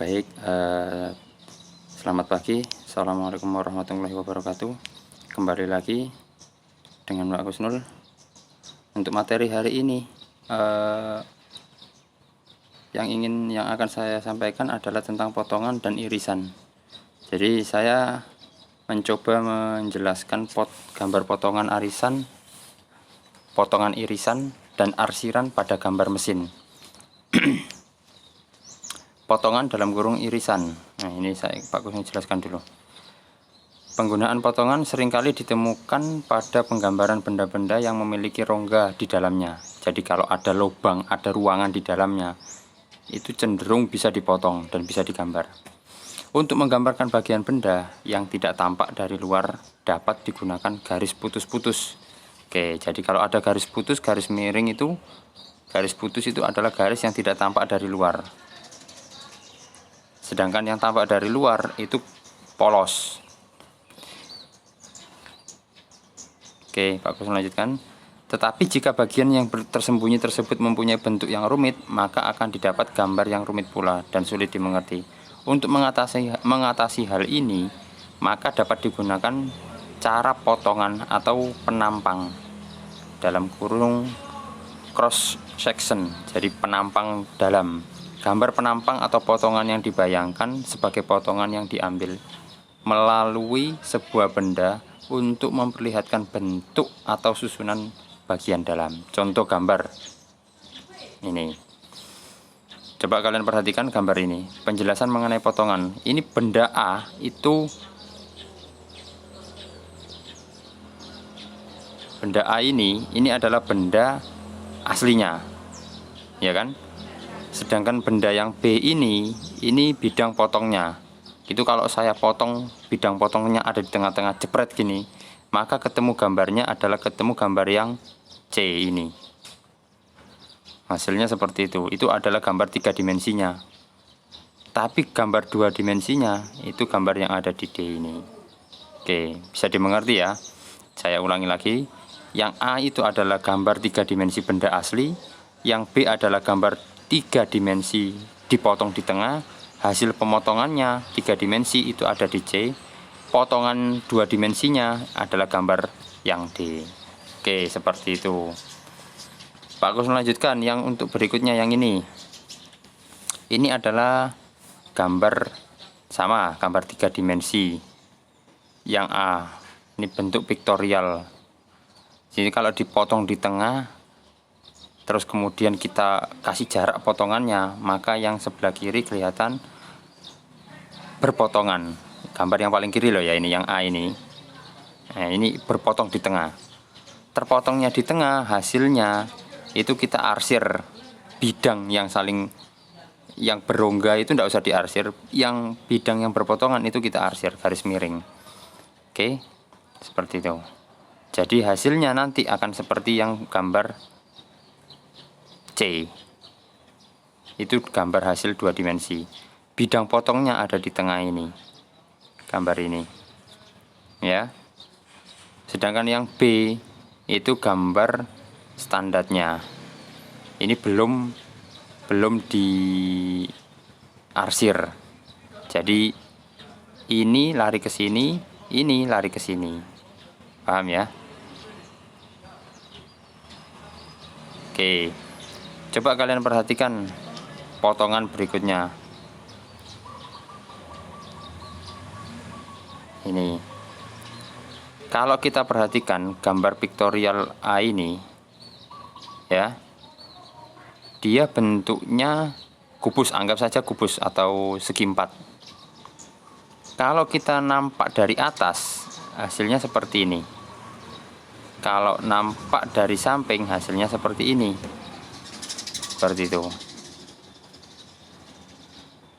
Baik, selamat pagi. Assalamualaikum warahmatullahi wabarakatuh. Kembali lagi dengan Mbak Kusnul. Untuk materi hari ini, yang akan saya sampaikan adalah tentang potongan dan irisan. Jadi saya mencoba menjelaskan gambar potongan irisan dan arsiran pada gambar mesin. Potongan dalam kurung irisan. Nah, ini Pak Kusnul jelaskan dulu. Penggunaan potongan seringkali ditemukan pada penggambaran benda-benda yang memiliki rongga di dalamnya. Jadi kalau ada lubang, ada ruangan di dalamnya, itu cenderung bisa dipotong dan bisa digambar. Untuk menggambarkan bagian benda yang tidak tampak dari luar, dapat digunakan garis putus-putus. Oke, jadi kalau ada garis putus, garis miring itu, garis putus itu adalah garis yang tidak tampak dari luar. Sedangkan yang tampak dari luar itu polos. Oke, Pak Kusnul lanjutkan. Tetapi jika bagian yang tersembunyi tersebut mempunyai bentuk yang rumit, maka akan didapat gambar yang rumit pula dan sulit dimengerti. Untuk mengatasi hal ini, maka dapat digunakan cara potongan atau penampang dalam kurung cross section, jadi penampang dalam. Gambar penampang atau potongan yang dibayangkan sebagai potongan yang diambil melalui sebuah benda untuk memperlihatkan bentuk atau susunan bagian dalam. Contoh gambar ini. Coba kalian perhatikan gambar ini. Penjelasan mengenai potongan. Ini benda A itu, benda A ini adalah benda aslinya, ya kan? Sedangkan benda yang B ini bidang potongnya. Itu kalau saya potong, bidang potongnya ada di tengah-tengah, jepret gini, maka ketemu gambarnya adalah ketemu gambar yang C ini. Hasilnya seperti itu. Itu adalah gambar 3 dimensinya. Tapi gambar 2 dimensinya itu gambar yang ada di D ini. Oke, bisa dimengerti ya. Saya ulangi lagi. Yang A itu adalah gambar 3 dimensi benda asli. Yang B adalah gambar 3 dimensi dipotong di tengah. Hasil pemotongannya 3 dimensi itu ada di C. Potongan 2 dimensinya adalah gambar yang D. Oke, seperti itu. Pak Kusnul lanjutkan yang untuk berikutnya yang ini. Ini adalah gambar sama, gambar 3 dimensi. Yang A, ini bentuk piktorial. Jadi kalau dipotong di tengah, terus kemudian kita kasih jarak potongannya, maka yang sebelah kiri kelihatan berpotongan. Gambar yang paling kiri loh ya, ini yang A ini. Nah, ini berpotong di tengah. Terpotongnya di tengah, hasilnya itu kita arsir bidang yang berongga itu tidak usah diarsir, yang bidang yang berpotongan itu kita arsir garis miring. Oke, seperti itu. Jadi hasilnya nanti akan seperti yang gambar C. Itu gambar hasil 2 dimensi. Bidang potongnya ada di tengah ini. Gambar ini. Ya. Sedangkan yang B itu gambar standarnya. Ini belum diarsir. Jadi ini lari ke sini, ini lari ke sini. Paham ya? Oke. Coba kalian perhatikan potongan berikutnya. Ini. Kalau kita perhatikan gambar piktorial A ini, ya, dia bentuknya kubus, anggap saja kubus atau segi 4. Kalau kita nampak dari atas, hasilnya seperti ini. Kalau nampak dari samping, hasilnya seperti ini. Seperti itu.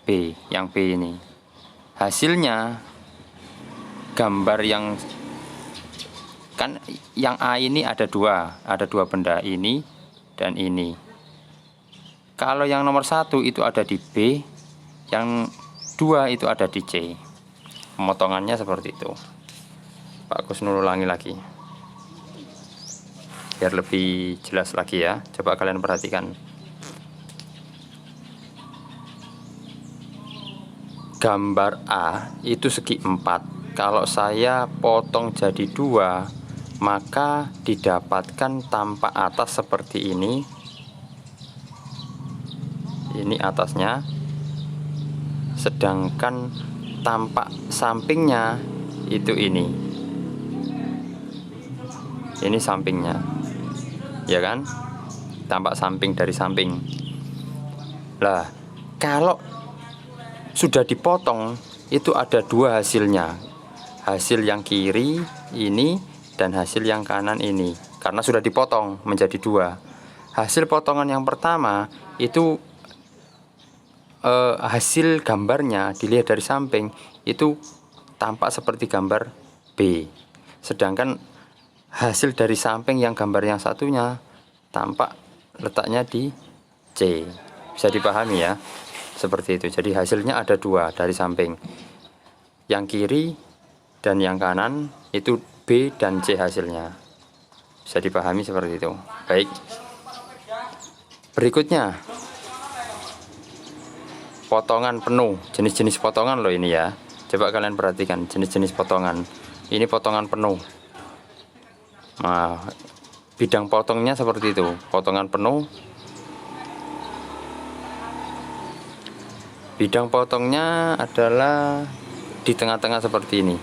B, yang B ini. Hasilnya gambar yang kan yang A ini ada dua benda, ini dan ini. Kalau yang nomor 1 itu ada di B, yang 2 itu ada di C. Pemotongannya seperti itu. Pak Kusnul ulangi lagi biar lebih jelas lagi ya. Coba kalian perhatikan. gambar A itu segi 4. Kalau saya potong jadi 2, maka didapatkan tampak atas seperti ini. Ini atasnya, sedangkan tampak sampingnya itu ini sampingnya, ya kan, tampak samping dari samping. Lah, kalau sudah dipotong itu ada 2 hasilnya, hasil yang kiri ini dan hasil yang kanan ini, karena sudah dipotong menjadi 2. Hasil potongan yang pertama itu hasil gambarnya dilihat dari samping itu tampak seperti gambar B, sedangkan hasil dari samping yang gambar yang satunya tampak letaknya di C. Bisa dipahami ya, seperti itu. Jadi hasilnya ada 2 dari samping, yang kiri dan yang kanan itu B dan C hasilnya. Bisa dipahami seperti itu. Baik, berikutnya potongan penuh. Jenis-jenis potongan loh ini ya. Coba kalian perhatikan jenis-jenis potongan. Ini potongan penuh. Nah, bidang potongnya seperti itu. Potongan penuh. Bidang potongnya adalah di tengah-tengah seperti ini.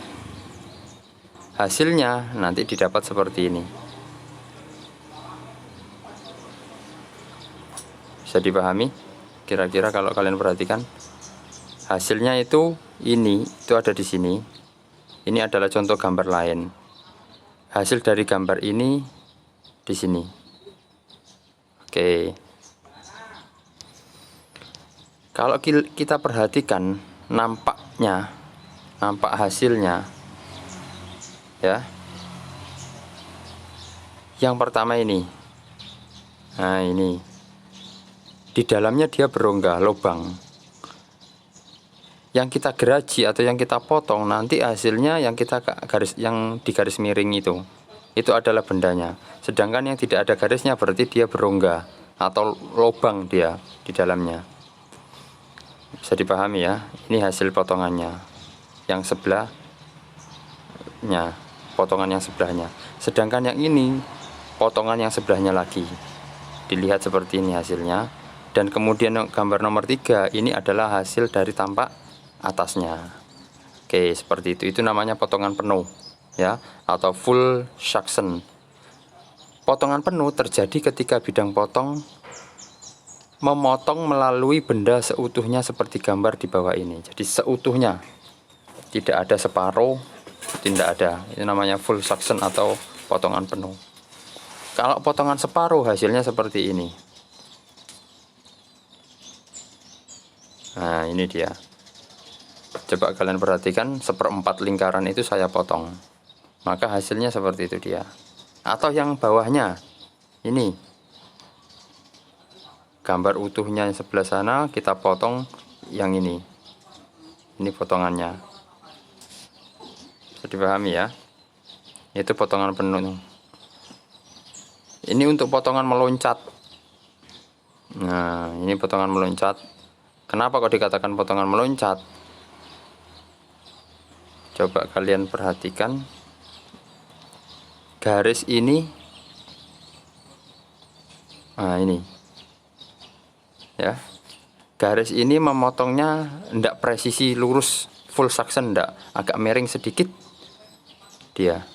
Hasilnya nanti didapat seperti ini. Bisa dipahami? Kira-kira kalau kalian perhatikan hasilnya itu ada di sini. Ini adalah contoh gambar lain. Hasil dari gambar ini di sini. Oke. Kalau kita perhatikan nampak hasilnya ya. Yang pertama ini. Nah, ini. Di dalamnya dia berongga, lubang. Yang kita geraji atau yang kita potong nanti hasilnya yang di garis miring itu adalah bendanya. Sedangkan yang tidak ada garisnya berarti dia berongga atau lubang dia di dalamnya. Bisa dipahami ya. Ini hasil potongannya. Yang sebelahnya, potongan yang sebelahnya. Sedangkan yang ini potongan yang sebelahnya lagi. Dilihat seperti ini hasilnya. Dan kemudian gambar nomor 3 ini adalah hasil dari tampak atasnya. Oke, seperti itu. Itu namanya potongan penuh ya, atau full section. Potongan penuh terjadi ketika bidang potong memotong melalui benda seutuhnya seperti gambar di bawah ini. Jadi seutuhnya, tidak ada separuh, tidak ada. Itu namanya full section atau potongan penuh. Kalau potongan separuh hasilnya seperti ini. Nah, ini dia. Coba kalian perhatikan, 1/4 lingkaran itu saya potong. Maka hasilnya seperti itu dia. Atau yang bawahnya. Ini. Gambar utuhnya yang sebelah sana kita potong yang ini. Ini potongannya. Bisa dipahami ya. Itu potongan penuh. Ini untuk potongan meloncat. Nah, ini potongan meloncat. Kenapa kok dikatakan potongan meloncat? Coba kalian perhatikan garis ini. Nah, ini ya, garis ini memotongnya tidak presisi lurus full section, tidak, agak miring sedikit. Dia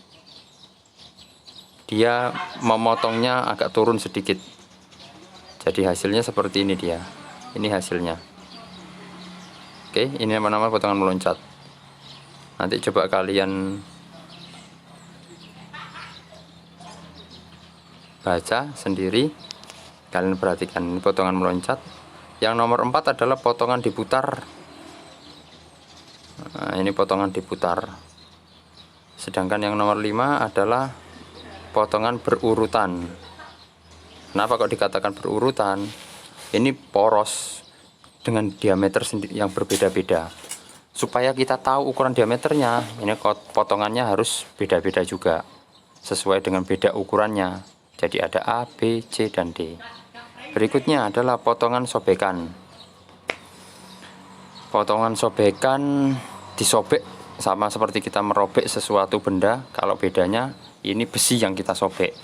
memotongnya agak turun sedikit. Jadi hasilnya seperti ini dia. Ini hasilnya. Oke, ini nama-nama potongan meloncat. Nanti coba kalian baca sendiri. Kalian perhatikan ini potongan meloncat. Yang nomor 4 adalah potongan diputar. Nah, ini potongan diputar. Sedangkan yang nomor 5 adalah potongan berurutan. Kenapa kok dikatakan berurutan? Ini poros dengan diameter yang berbeda-beda. Supaya kita tahu ukuran diameternya, ini potongannya harus beda-beda juga, sesuai dengan beda ukurannya. Jadi ada A, B, C, dan D. Berikutnya adalah potongan sobekan. Potongan sobekan disobek sama seperti kita merobek sesuatu benda. Kalau bedanya ini besi yang kita sobek.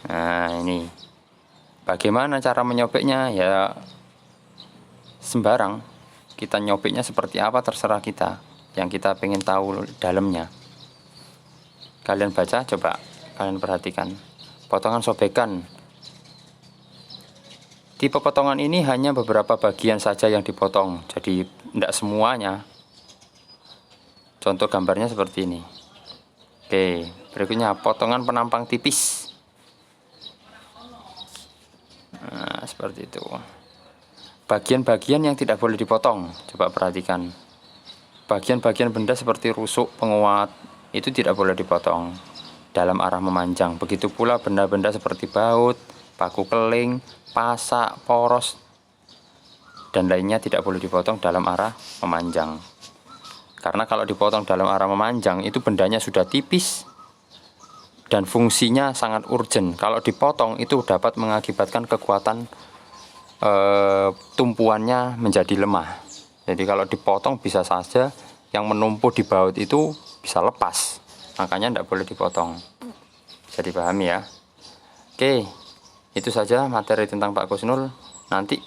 Nah ini bagaimana cara menyobeknya, ya sembarang kita nyobeknya seperti apa terserah kita, yang kita pengen tahu dalamnya. Kalian baca, coba kalian perhatikan potongan sobekan. Tipe potongan ini hanya beberapa bagian saja yang dipotong, jadi tidak semuanya. Contoh gambarnya seperti ini. Oke, berikutnya potongan penampang tipis. Nah, seperti itu. Bagian-bagian yang tidak boleh dipotong, coba perhatikan. Bagian-bagian benda seperti rusuk, penguat, itu tidak boleh dipotong dalam arah memanjang. Begitu pula benda-benda seperti baut, paku keling, pasak, poros, dan lainnya tidak boleh dipotong dalam arah memanjang. Karena kalau dipotong dalam arah memanjang, itu bendanya sudah tipis dan fungsinya sangat urgent. Kalau dipotong itu dapat mengakibatkan kekuatan tumpuannya menjadi lemah. Jadi kalau dipotong bisa saja yang menumpuk di baut itu bisa lepas. Makanya tidak boleh dipotong. Bisa dipahami ya. Oke, itu saja materi tentang Pak Kusnul. Nanti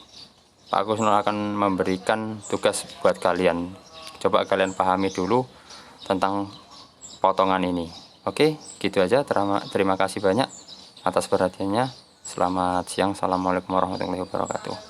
Pak Kusnul akan memberikan tugas buat kalian. Coba kalian pahami dulu tentang potongan ini. Oke, gitu aja. Terima kasih banyak atas perhatiannya. Selamat siang. Assalamualaikum warahmatullahi wabarakatuh.